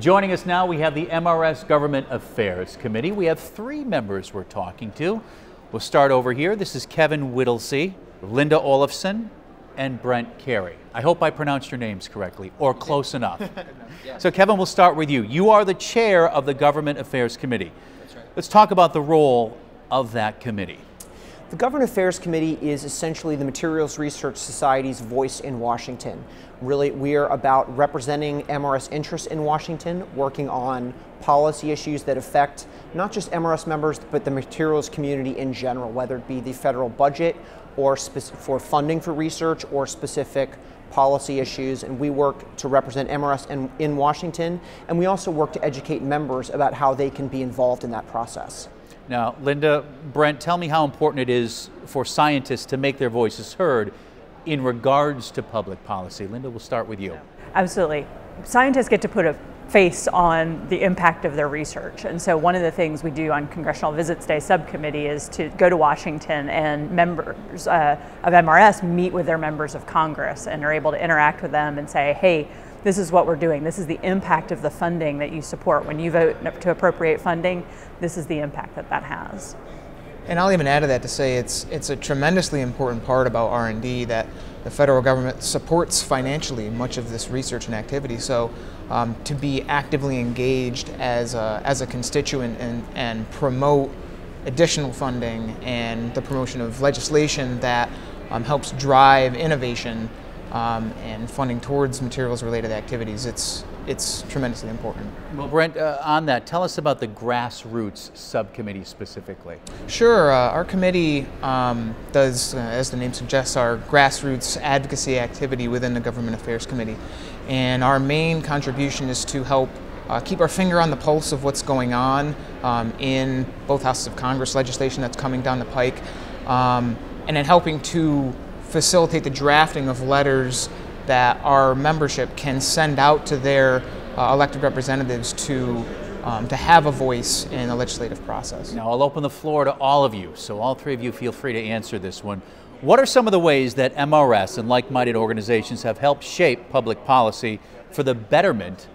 Joining us now, we have the MRS Government Affairs Committee. We have 3 members we're talking to. We'll start over here. This is Kevin Whittlesey, Linda Olafsen, and Brent Carey. I hope I pronounced your names correctly, or close enough. So Kevin, we'll start with you. You are the chair of the Government Affairs Committee. That's right. Let's talk about the role of that committee. The Government Affairs Committee is essentially the Materials Research Society's voice in Washington. Really, we are about representing MRS interests in Washington, working on policy issues that affect not just MRS members, but the materials community in general, whether it be the federal budget or for funding for research or specific policy issues. And we work to represent MRS in Washington, and we also work to educate members about how they can be involved in that process. Now, Linda, Brent, tell me how important it is for scientists to make their voices heard in regards to public policy. Linda, we'll start with you. Absolutely. Scientists get to put a face on the impact of their research. And so one of the things we do on Congressional Visits Day subcommittee is to go to Washington, and members of MRS meet with their members of Congress and are able to interact with them and say, hey, this is what we're doing. This is the impact of the funding that you support. When you vote to appropriate funding, this is the impact that that has. And I'll even add to that to say it's a tremendously important part about R&D that the federal government supports financially much of this research and activity. So to be actively engaged as a constituent and promote additional funding and the promotion of legislation that helps drive innovation and funding towards materials-related activities, it's tremendously important. Well, Brent, on that, tell us about the grassroots subcommittee specifically. Sure. Our committee does, as the name suggests, our grassroots advocacy activity within the Government Affairs Committee. And our main contribution is to help keep our finger on the pulse of what's going on in both houses of Congress legislation that's coming down the pike, and in helping to facilitate the drafting of letters that our membership can send out to their elected representatives to have a voice in the legislative process. Now I'll open the floor to all of you, so all 3 of you feel free to answer this one. What are some of the ways that MRS and like-minded organizations have helped shape public policy for the betterment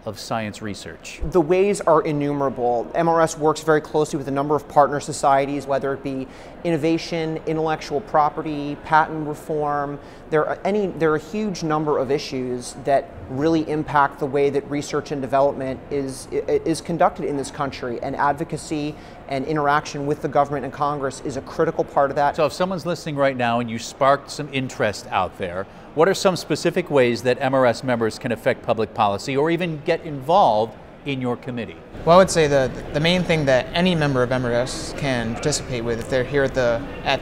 of science research? The ways are innumerable. MRS works very closely with a number of partner societies, whether it be innovation, intellectual property, patent reform. There are a huge number of issues that really impact the way that research and development is conducted in this country, and advocacy and interaction with the government and Congress is a critical part of that. So if someone's listening right now and you sparked some interest out there, what are some specific ways that MRS members can affect public policy or even get involved in your committee? Well, I would say the main thing that any member of MRS can participate with if they're here at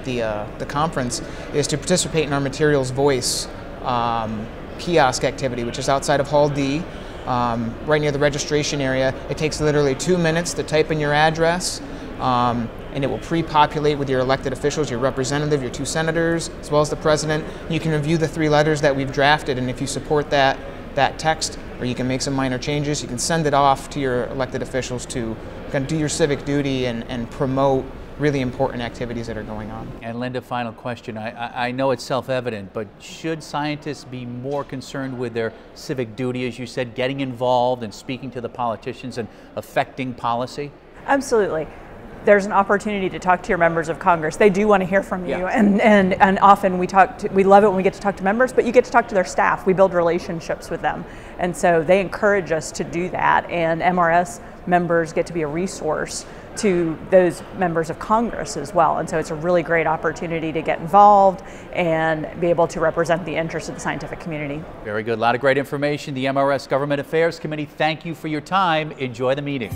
the conference is to participate in our Materials Voice kiosk activity, which is outside of Hall D, right near the registration area. It takes literally 2 minutes to type in your address, and it will pre-populate with your elected officials, your representative, your 2 senators, as well as the president. You can review the 3 letters that we've drafted, and if you support that text, or you can make some minor changes, you can send it off to your elected officials to kind of do your civic duty and promote really important activities that are going on. And Linda, final question. I know it's self-evident, but should scientists be more concerned with their civic duty, as you said, getting involved and speaking to the politicians and affecting policy? Absolutely. There's an opportunity to talk to your members of Congress. They do want to hear from you, and often we love it when we get to talk to members, but you get to talk to their staff. We build relationships with them, and so they encourage us to do that, and MRS members get to be a resource to those members of Congress as well. And so it's a really great opportunity to get involved and be able to represent the interests of the scientific community. Very good. A lot of great information. The MRS Government Affairs Committee, thank you for your time. Enjoy the meeting.